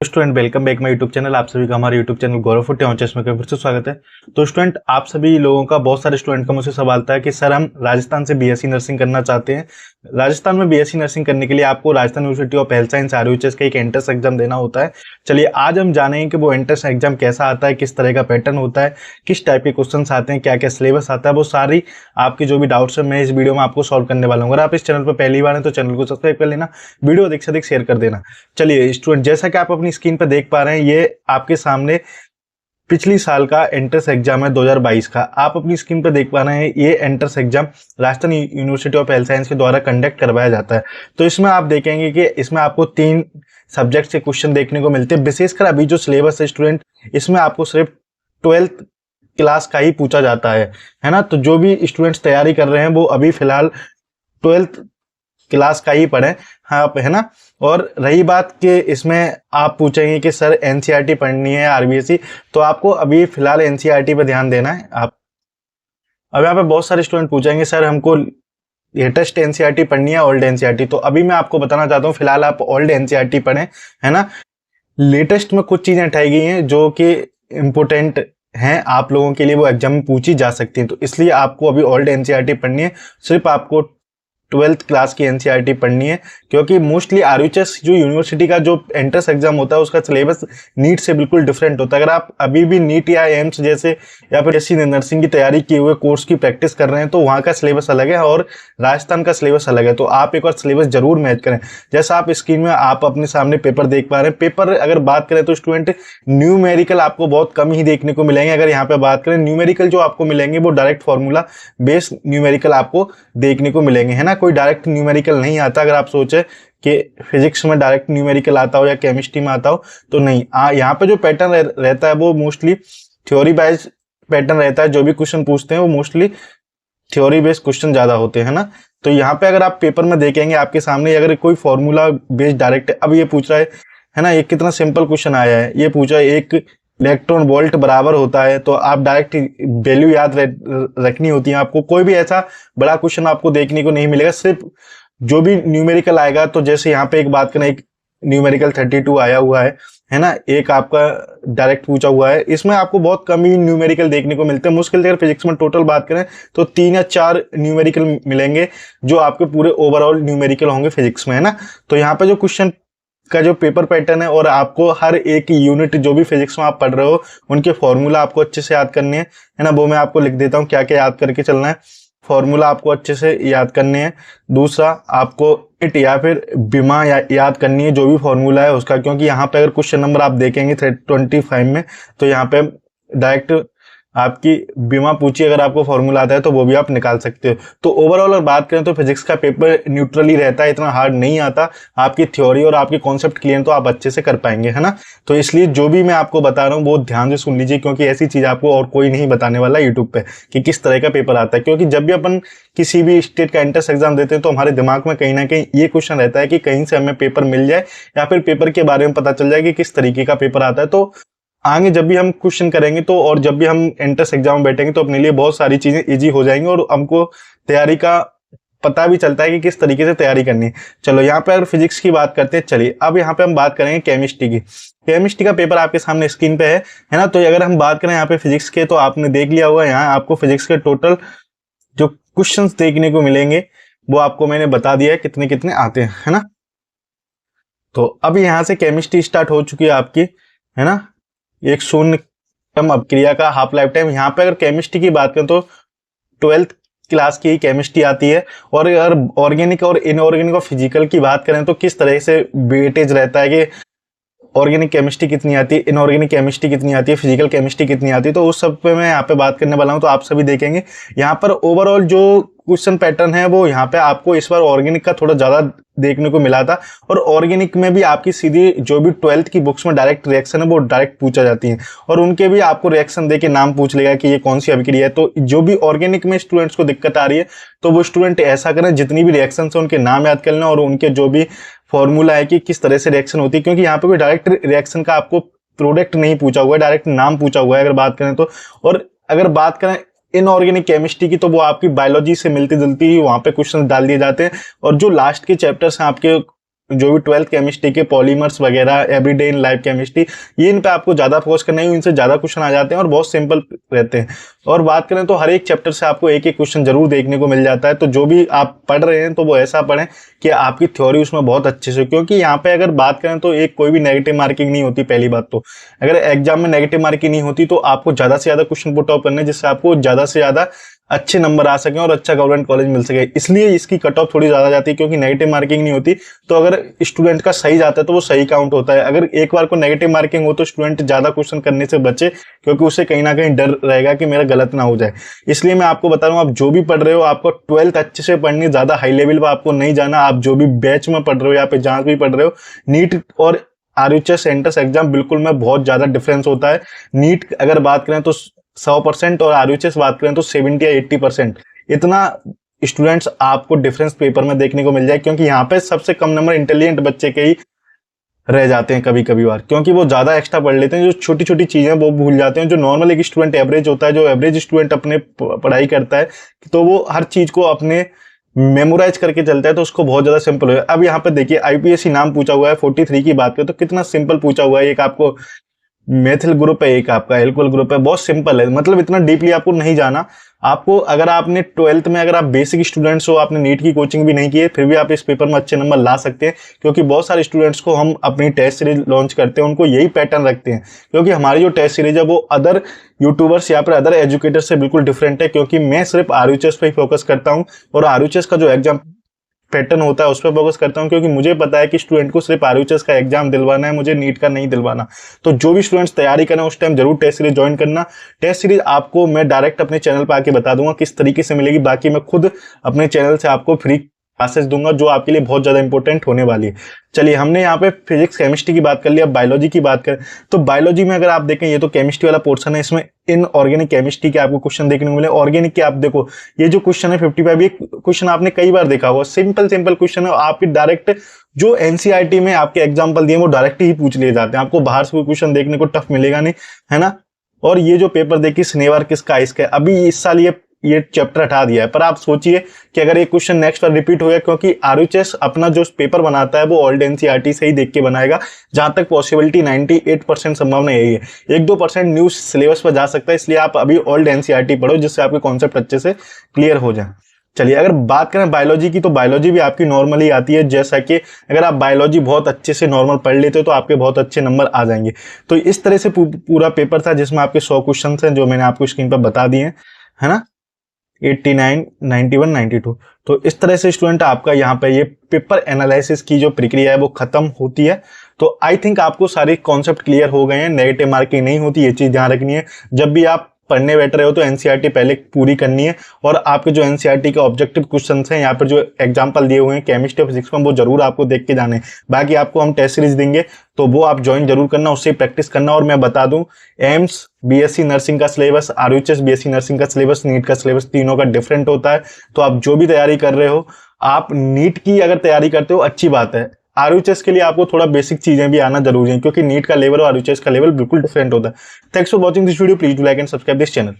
Student welcome back my YouTube channel. आप सभी का हमारे यूट्यूब चैनल गौरव फुट में फिर से स्वागत है। तो स्टूडेंट, आप सभी लोगों का, बहुत सारे स्टूडेंट का मुझसे सवाल था कि सर हम राजस्थान से बीएससी नर्सिंग करना चाहते हैं। राजस्थान में बीएससी नर्सिंग करने के लिए आपको Rajasthan university of health science RUHS का एक एंट्रेंस एग्जाम देना होता है। चलिए आज हम जानेंगे कि वो एंट्रेंस एग्जाम कैसा आता है, किस तरह का पैटर्न होता है, किस टाइप के क्वेश्चन आते हैं, क्या क्या सिलेबस आता है, वो सारी आपकी जो भी डाउट्स है मैं इस वीडियो में आपको सॉल्व करने वाला हूँ। अगर आप इस चैनल पर पहली बार हैं तो चैनल को सब्सक्राइब कर लेना, वीडियो अधिक से अधिक शेयर कर देना। चलिए स्टूडेंट, जैसा कि आप अपनी स्क्रीन पर देख पा रहे हैं, ये आपके सामने पिछली साल का एंट्रेंस एग्जाम है 2022 का। आप अपनी स्क्रीन पर देख पा रहे हैं, ये entrance exam Rajasthan university of health science के द्वारा कंडक्ट करवाया जाता है। तो इसमें आप देखेंगे कि इसमें आपको 3 सब्जेक्ट से क्वेश्चन देखने को मिलते हैं। विशेषकर अभी जो सिलेबस है स्टूडेंट, इसमें आपको सिर्फ 12th क्लास का ही पूछा जाता है ना। तो जो भी स्टूडेंट्स तैयारी कर रहे हैं वो अभी फिलहाल 12th क्लास का ही पढ़े, हाँ, है ना। और रही बात कि इसमें आप पूछेंगे कि सर एनसीईआरटी पढ़नी है आरबीएसई, तो आपको अभी फिलहाल एनसीईआरटी पे ध्यान देना है। आप अब यहाँ पे बहुत सारे स्टूडेंट पूछेंगे सर हमको लेटेस्ट एनसीईआरटी पढ़नी है ओल्ड एनसीईआरटी, तो अभी मैं आपको बताना चाहता हूँ फिलहाल आप ओल्ड एनसीईआरटी पढ़ें, है ना। लेटेस्ट में कुछ चीजें हटाई गई हैं जो कि इम्पोर्टेंट हैं आप लोगों के लिए, वो एग्जाम में पूछी जा सकती हैं। तो इसलिए आपको अभी ओल्ड एनसीईआरटी पढ़नी है, सिर्फ आपको 12th क्लास की एनसीईआरटी पढ़नी है, क्योंकि मोस्टली आरयूएचएस जो यूनिवर्सिटी का जो एंट्रेंस एग्जाम होता है उसका सिलेबस नीट से बिल्कुल डिफरेंट होता है। अगर आप अभी भी नीट या एम्स जैसे या फिर एससी नर्सिंग की तैयारी किए हुए कोर्स की प्रैक्टिस कर रहे हैं तो वहाँ का सिलेबस अलग है और राजस्थान का सिलेबस अलग है। तो आप एक बार सिलेबस जरूर मैच करें। जैसा आप स्क्रीन में आप अपने सामने पेपर देख पा रहे हैं, पेपर अगर बात करें तो स्टूडेंट न्यूमेरिकल आपको बहुत कम ही देखने को मिलेंगे। अगर यहाँ पे बात करें न्यूमेरिकल जो आपको मिलेंगे वो डायरेक्ट फॉर्मूला बेस्ड न्यूमेरिकल आपको देखने को मिलेंगे, है ना। कोई डायरेक्ट न्यूमेरिकल नहीं आता। अगर आप सोचे कि फिजिक्स में डायरेक्ट न्यूमेरिकल आता हो या केमिस्ट्री में आता हो तो नहीं। यहाँ पे जो पैटर्न रहता है वो मोस्टली थ्योरी बेस्ड पैटर्न रहता है। जो भी क्वेश्चन पूछते हैं वो मोस्टली थ्योरी बेस्ड क्वेश्चन ज्यादा होते हैं ना। तो यहाँ पे अगर आप पेपर में देखेंगे आपके सामने अगर कोई फॉर्मूला बेस्ड डायरेक्ट, अब ये पूछ रहा है ना, ये कितना सिंपल क्वेश्चन आया है। ये पूछा है एक इलेक्ट्रॉन वोल्ट बराबर होता है, तो आप डायरेक्ट वैल्यू याद रखनी होती है आपको। कोई भी ऐसा बड़ा क्वेश्चन आपको देखने को नहीं मिलेगा, सिर्फ जो भी न्यूमेरिकल आएगा। तो जैसे यहाँ पे एक बात करें, एक न्यूमेरिकल 32 आया हुआ है ना, एक आपका डायरेक्ट पूछा हुआ है। इसमें आपको बहुत कम ही न्यूमेरिकल देखने को मिलते हैं। मुश्किल से अगर फिजिक्स में टोटल बात करें तो 3 या 4 न्यूमेरिकल मिलेंगे जो आपके पूरे ओवरऑल न्यूमेरिकल होंगे फिजिक्स में, है ना। तो यहाँ पे जो क्वेश्चन का जो पेपर पैटर्न है और आपको हर एक यूनिट जो भी फिजिक्स में आप पढ़ रहे हो उनके फॉर्मूला आपको अच्छे से याद करने हैं, है ना। वो मैं आपको लिख देता हूँ क्या क्या याद करके चलना है। फॉर्मूला आपको अच्छे से याद करने हैं। दूसरा, आपको इट या फिर बीमा याद करनी है, जो भी फॉर्मूला है उसका, क्योंकि यहाँ पे अगर क्वेश्चन नंबर आप देखेंगे 25 में तो यहाँ पे डायरेक्ट आपकी बीमा पूछी, अगर आपको फॉर्मूला आता है तो वो भी आप निकाल सकते हो। तो ओवरऑल अगर बात करें तो फिजिक्स का पेपर न्यूट्रली रहता है, इतना हार्ड नहीं आता। आपकी थ्योरी और आपके कॉन्सेप्ट क्लियर तो आप अच्छे से कर पाएंगे, है ना। तो इसलिए जो भी मैं आपको बता रहा हूँ वो ध्यान से सुन लीजिए, क्योंकि ऐसी चीज आपको और कोई नहीं बताने वाला यूट्यूब पे कि किस तरह का पेपर आता है। क्योंकि जब भी अपन किसी भी स्टेट का एंट्रेंस एग्जाम देते हैं तो हमारे दिमाग में कहीं ना कहीं ये क्वेश्चन रहता है कि कहीं से हमें पेपर मिल जाए या फिर पेपर के बारे में पता चल जाए कि किस तरीके का पेपर आता है। तो आगे जब भी हम क्वेश्चन करेंगे तो और जब भी हम एंट्रेंस एग्जाम में बैठेंगे तो अपने लिए बहुत सारी चीजें इजी हो जाएंगी और हमको तैयारी का पता भी चलता है कि किस तरीके से तैयारी करनी है। चलो यहाँ पे अगर फिजिक्स की बात करते हैं, चलिए अब यहाँ पे हम बात करेंगे केमिस्ट्री की। केमिस्ट्री का पेपर आपके सामने स्क्रीन पे है ना। तो अगर हम बात करें यहाँ पे फिजिक्स के, तो आपने देख लिया होगा यहाँ आपको फिजिक्स के टोटल जो क्वेश्चन देखने को मिलेंगे वो आपको मैंने बता दिया है कितने कितने आते हैं, है ना। तो अब यहाँ से केमिस्ट्री स्टार्ट हो चुकी है आपकी, है ना। एक शून्य क्रम अपक्रिया का हाफ लाइफ टाइम। यहाँ पे अगर केमिस्ट्री की बात करें तो 12th क्लास की केमिस्ट्री आती है। और अगर ऑर्गेनिक और इनऑर्गेनिक और फिजिकल की बात करें तो किस तरह से वेटेज रहता है कि ऑर्गेनिक केमिस्ट्री कितनी आती है, इनऑर्गेनिक केमिस्ट्री कितनी आती है, फिजिकल केमिस्ट्री कितनी आती है, तो उस सब पे मैं यहाँ पे बात करने वाला हूँ। तो आप सभी देखेंगे यहाँ पर ओवरऑल जो क्वेश्चन पैटर्न है वो यहाँ पे आपको इस बार ऑर्गेनिक का थोड़ा ज्यादा देखने को मिला था। और ऑर्गेनिक में भी आपकी सीधी जो भी 12th की बुक्स में डायरेक्ट रिएक्शन है वो डायरेक्ट पूछा जाती है और उनके भी आपको रिएक्शन देके नाम पूछ लेगा कि ये कौन सी अभिक्रिया है। तो जो भी ऑर्गेनिक में स्टूडेंट्स को दिक्कत आ रही है तो वो स्टूडेंट ऐसा करें, जितनी भी रिएक्शन है उनके नाम याद कर लें और उनके जो भी फॉर्मूला है कि किस तरह से रिएक्शन होती है, क्योंकि यहाँ पे कोई डायरेक्ट रिएक्शन का आपको प्रोडक्ट नहीं पूछा हुआ है, डायरेक्ट नाम पूछा हुआ है अगर बात करें तो। और अगर बात करें इनऑर्गेनिक केमिस्ट्री की तो वो आपकी बायोलॉजी से मिलती जुलती ही वहां पे क्वेश्चन डाल दिए जाते हैं। और जो लास्ट के चैप्टर्स हैं आपके जो भी 12th केमिस्ट्री के पॉलीमर्स वगैरह, एवरीडे इन लाइफ केमिस्ट्री, ये इन पे आपको ज्यादा फोकस करना है, इनसे ज्यादा क्वेश्चन आ जाते हैं और बहुत सिंपल रहते हैं। और बात करें तो हर एक चैप्टर से आपको एक एक क्वेश्चन जरूर देखने को मिल जाता है। तो जो भी आप पढ़ रहे हैं तो वो ऐसा पढ़ें कि आपकी थ्योरी उसमें बहुत अच्छे से, क्योंकि यहाँ पे अगर बात करें तो एक कोई भी नेगेटिव मार्किंग नहीं होती। पहली बात तो अगर एग्जाम में नेगेटिव मार्किंग नहीं होती तो आपको ज्यादा से ज्यादा क्वेश्चन पुट आउट करने, जिससे आपको ज्यादा से ज्यादा अच्छे नंबर आ सके और अच्छा गवर्नमेंट कॉलेज मिल सके। इसलिए इसकी कट ऑफ थोड़ी ज्यादा जाती है, क्योंकि नेगेटिव मार्किंग नहीं होती। तो अगर स्टूडेंट का सही जाता है तो वो सही काउंट होता है। अगर एक बार को नेगेटिव मार्किंग हो तो स्टूडेंट ज्यादा क्वेश्चन करने से बचे, क्योंकि उसे कहीं ना कहीं डर रहेगा कि मेरा गलत ना हो जाए। इसलिए मैं आपको बता रहा हूँ, आप जो भी पढ़ रहे हो आपको 12th अच्छे से पढ़नी, ज्यादा हाई लेवल पर आपको नहीं जाना। आप जो भी बैच में पढ़ रहे हो या फिर जहां भी पढ़ रहे हो, नीट और आरयूएच एंट्रेंस एग्जाम बिल्कुल में बहुत ज्यादा डिफरेंस होता है। नीट अगर बात करें तो 100% और आरयूएच बात करें तो 70 या 80%, इतना स्टूडेंट्स आपको डिफरेंस पेपर में देखने को मिल जाए। क्योंकि यहाँ पे सबसे कम नंबर इंटेलिजेंट बच्चे के ही रह जाते हैं कभी कभी बार, क्योंकि वो ज्यादा एक्स्ट्रा पढ़ लेते हैं, जो छोटी छोटी चीजें वो भूल जाते हैं। जो नॉर्मल एक स्टूडेंट एवरेज होता है, जो एवरेज स्टूडेंट अपने पढ़ाई करता है तो वो हर चीज को अपने मेमोराइज करके चलता है, तो उसको बहुत ज्यादा सिंपल हो जाए। अब यहाँ पे देखिए आईपीएससी नाम पूछा हुआ है, 43 की बात करें तो कितना सिंपल पूछा हुआ है। एक आपको मेथिल ग्रुप है, एक आपका एल्कोहल ग्रुप है, बहुत सिंपल है। मतलब इतना डीपली आपको नहीं जाना। आपको अगर आपने 12th में अगर आप बेसिक स्टूडेंट्स हो, आपने नीट की कोचिंग भी नहीं की है, फिर भी आप इस पेपर में अच्छे नंबर ला सकते हैं। क्योंकि बहुत सारे स्टूडेंट्स को हम अपनी टेस्ट सीरीज लॉन्च करते हैं, उनको यही पैटर्न रखते हैं। क्योंकि हमारी जो टेस्ट सीरीज है वो अदर यूट्यूबर्स या फिर अदर एजुकेटर से बिल्कुल डिफरेंट है, क्योंकि मैं सिर्फ आरयूएच पे ही फोकस करता हूँ और आरयूएच का जो एग्जाम पैटर्न होता है उस पर फोकस करता हूं। क्योंकि मुझे पता है कि स्टूडेंट को सिर्फ आरयूएच का एग्जाम दिलवाना है, मुझे नीट का नहीं दिलवाना। तो जो भी स्टूडेंट्स तैयारी करें उस टाइम जरूर टेस्ट सीरीज ज्वाइन करना। टेस्ट सीरीज आपको मैं डायरेक्ट अपने चैनल पर आके बता दूंगा किस तरीके से मिलेगी। बाकी मैं खुद अपने चैनल से आपको फ्री क्लासेस दूंगा, जो आपके लिए बहुत ज्यादा इंपॉर्टेंट होने वाली है। चलिए, हमने यहाँ पे फिजिक्स केमिस्ट्री की बात कर ली। अब बायोलॉजी की बात करें तो बायोलॉजी में अगर आप देखें, ये तो केमिस्ट्री वाला पोर्शन है, इसमें इनऑर्गेनिक केमिस्ट्री के आपको क्वेश्चन देखने को मिले। ऑर्गेनिक के आप देखो, ये जो क्वेश्चन है 55, ये क्वेश्चन आपने कई बार देखा होगा। सिंपल सिंपल क्वेश्चन है, आपके डायरेक्ट जो एनसीईआरटी में आपके एग्जाम्पल दिए वो डायरेक्ट ही पूछ लिए जाते हैं। आपको बाहर से कोई क्वेश्चन देखने को टफ मिलेगा नहीं, है ना। और ये जो पेपर देखिए शनिवार किसका, इसका अभी इस साल ये चैप्टर हटा दिया है। पर आप सोचिए कि अगर ये क्वेश्चन नेक्स्ट बार रिपीट हो गया, क्योंकि आरयूएच अपना जो पेपर बनाता है वो ओल्ड एनसीईआरटी से ही देख के बनाएगा। जहां तक पॉसिबिलिटी 98% संभावना यही है। 1-2% न्यू सिलेबस पर जा सकता है, इसलिए आप अभी ओल्ड एनसीईआरटी पढ़ो, जिससे आपके कॉन्सेप्ट अच्छे से क्लियर हो जाए। चलिए, अगर बात करें बायोलॉजी की तो बायोलॉजी भी आपकी नॉर्मली आती है। जैसा कि अगर आप बायोलॉजी बहुत अच्छे से नॉर्मल पढ़ लेते हो तो आपके बहुत अच्छे नंबर आ जाएंगे। तो इस तरह से पूरा पेपर था, जिसमें आपके 100 क्वेश्चन हैं, जो मैंने आपको स्क्रीन पर बता दिए हैं, है ना। 89, 91, 92। तो इस तरह से स्टूडेंट आपका यहाँ पे ये पेपर एनालिसिस की जो प्रक्रिया है वो खत्म होती है। तो आई थिंक आपको सारे कॉन्सेप्ट क्लियर हो गए हैं। नेगेटिव मार्किंग नहीं होती, ये चीज ध्यान रखनी है। जब भी आप पढ़ने बैठ रहे हो तो एनसीईआरटी पहले पूरी करनी है, और आपके जो एनसीईआरटी के ऑब्जेक्टिव क्वेश्चंस हैं, यहाँ पर जो एग्जांपल दिए हुए हैं केमिस्ट्री और फिजिक्स में, वो जरूर आपको देख के जाने। बाकी आपको हम टेस्ट सीरीज देंगे तो वो आप ज्वाइन जरूर करना, उससे प्रैक्टिस करना। और मैं बता दूं, एम्स बीएससी नर्सिंग का सिलेबस, आरयूएच बीएससी नर्सिंग का सिलेबस, नीट का सिलेबस, तीनों का डिफरेंट होता है। तो आप जो भी तैयारी कर रहे हो, आप नीट की अगर तैयारी करते हो अच्छी बात है, आरयूएच के लिए आपको थोड़ा बेसिक चीजें भी आना जरूरी है, क्योंकि नीट का लेवल और आरयूएच का लेवल बिल्कुल डिफरेंट होता है। Thanks for watching this video, please do like and subscribe this channel.